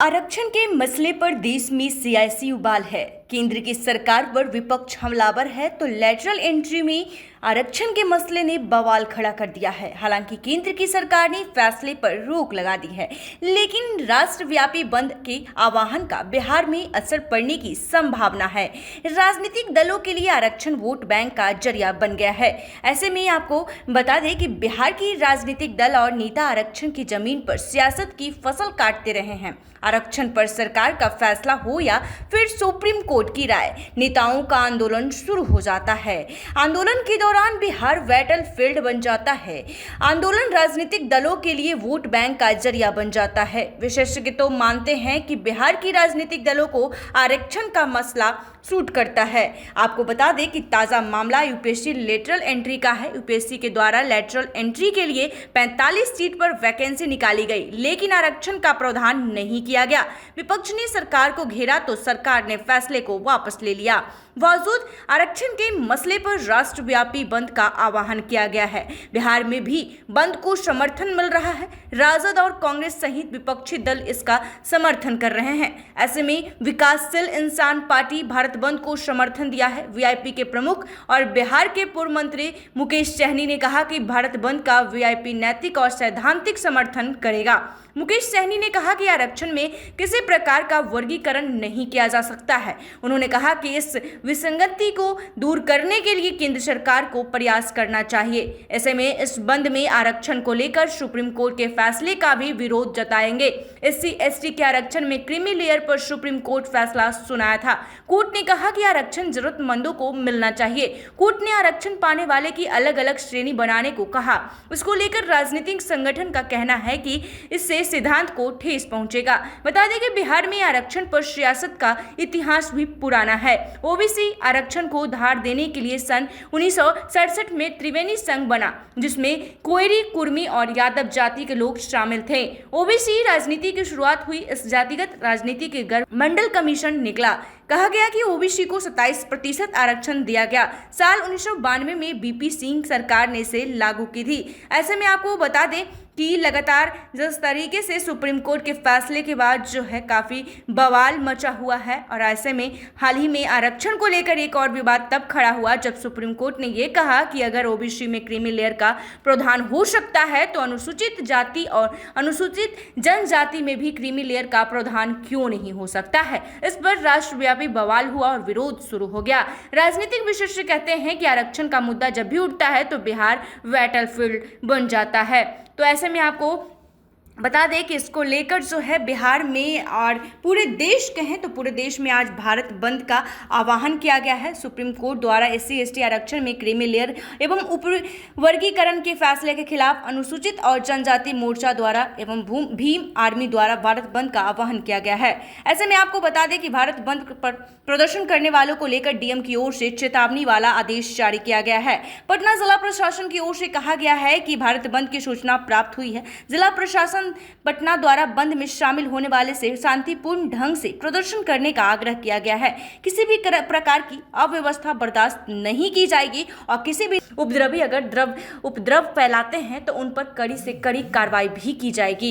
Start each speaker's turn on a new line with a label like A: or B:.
A: आरक्षण के मसले पर देश में सियासी उबाल है। केंद्र की सरकार पर विपक्ष हमलावर है तो लेटरल एंट्री में आरक्षण के मसले ने बवाल खड़ा कर दिया है। हालांकि केंद्र की सरकार ने फैसले पर रोक लगा दी है, लेकिन राष्ट्रव्यापी बंद के आह्वान का बिहार में असर पड़ने की संभावना है। राजनीतिक दलों के लिए आरक्षण वोट बैंक का जरिया बन गया है। ऐसे में आपको बता दें कि बिहार की राजनीतिक दल और नेता आरक्षण की जमीन पर सियासत की फसल काटते रहे हैं। आरक्षण पर सरकार का फैसला हो या फिर सुप्रीम कोर्ट की राय, नेताओं का आंदोलन शुरू हो जाता है। आंदोलन के दौरान बिहार बैटल फील्ड बन जाता है। आंदोलन राजनीतिक दलों के लिए वोट बैंक का जरिया बन जाता है। विशेषज्ञ तो मानते हैं कि बिहार की राजनीतिक दलों को आरक्षण का मसला सूट करता है। आपको बता दें कि ताजा मामला यूपीएससी लेटरल एंट्री का है। यूपीएससी के द्वारा लेटरल एंट्री के लिए 45 सीट पर वैकेंसी निकाली गई, लेकिन आरक्षण का प्रावधान नहीं किया गया। विपक्ष ने सरकार को घेरा तो सरकार ने फैसले को वापस ले लिया। बावजूद आरक्षण के मसले पर राष्ट्रव्यापी बंद का आह्वान किया गया है। बिहार में भी बंद को समर्थन मिल रहा है। राजद और कांग्रेस सहित विपक्षी दल इसका समर्थन कर रहे हैं। ऐसे में विकासशील इंसान पार्टी भारत बंद को समर्थन दिया है। वीआईपी के प्रमुख और बिहार के पूर्व मंत्री मुकेश सहनी ने कहा कि भारत बंद का वीआईपी नैतिक और सैद्धांतिक समर्थन करेगा। मुकेश सहनी ने कहा कि आरक्षण में किसी प्रकार का वर्गीकरण नहीं किया जा सकता है। उन्होंने कहा कि इस विसंगति को दूर करने के लिए केंद्र सरकार को प्रयास करना चाहिए। ऐसे में इस बंद में आरक्षण को लेकर सुप्रीम कोर्ट के फैसले का भी विरोध जताएंगे। SC/ST के आरक्षण में क्रीमी लेयर पर सुप्रीम कोर्ट फैसला सुनाया था। कोर्ट ने कहा कि आरक्षण जरूरतमंदों को मिलना चाहिए। कोर्ट ने आरक्षण पाने वाले की अलग अलग श्रेणी बनाने को कहा। उसको लेकर राजनीतिक संगठन का कहना है कि इससे सिद्धांत को ठेस पहुंचेगा। बता दें कि बिहार में आरक्षण पर सियासत का इतिहास भी पुराना है। ओबीसी आरक्षण को धार देने के लिए सन 1967 में त्रिवेणी संघ बना, जिसमें कोयरी, कुर्मी और यादव जाति के लोग शामिल थे। ओबीसी राजनीति की शुरुआत हुई। इस जातिगत राजनीति के गर्भ मंडल कमीशन निकला। कहा गया कि ओबीसी को 27% आरक्षण दिया गया। साल 1992 में बीपी सिंह सरकार ने इसे लागू की थी। ऐसे में आपको बता दें कि लगातार जिस तरीके से सुप्रीम कोर्ट के फैसले के बाद जो है काफ़ी बवाल मचा हुआ है, और ऐसे में हाल ही में आरक्षण को लेकर एक और विवाद तब खड़ा हुआ जब सुप्रीम कोर्ट ने ये कहा कि अगर ओबीसी में क्रीमी लेयर का प्रावधान हो सकता है तो अनुसूचित जाति और अनुसूचित जनजाति में भी क्रीमी लेयर का प्रावधान क्यों नहीं हो सकता है। इस पर राष्ट्रव्यापी बवाल हुआ और विरोध शुरू हो गया। राजनीतिक विशेषज्ञ कहते हैं कि आरक्षण का मुद्दा जब भी उठता है तो बिहार बैटलफील्ड बन जाता है। तो ऐसे में आपको बता दें कि इसको लेकर जो है बिहार में और पूरे देश कहें तो पूरे देश में आज भारत बंद का आह्वान किया गया है। सुप्रीम कोर्ट द्वारा SC/ST आरक्षण में क्रीमी लेयर एवं उप वर्गीकरण के फैसले के खिलाफ अनुसूचित और जनजाति मोर्चा द्वारा एवं भीम आर्मी द्वारा भारत बंद का आह्वान किया गया है। ऐसे में आपको बता दें कि भारत बंद पर प्रदर्शन करने वालों को लेकर डीएम की ओर से चेतावनी वाला आदेश जारी किया गया है। पटना जिला प्रशासन की ओर से कहा गया है कि भारत बंद की सूचना प्राप्त हुई है। जिला प्रशासन पटना द्वारा बंद में शामिल होने वाले से शांतिपूर्ण ढंग से प्रदर्शन करने का आग्रह किया गया है। किसी भी प्रकार की अव्यवस्था बर्दाश्त नहीं की जाएगी और किसी भी उपद्रवी अगर उपद्रव फैलाते हैं तो उन पर कड़ी से कड़ी कार्रवाई भी की जाएगी।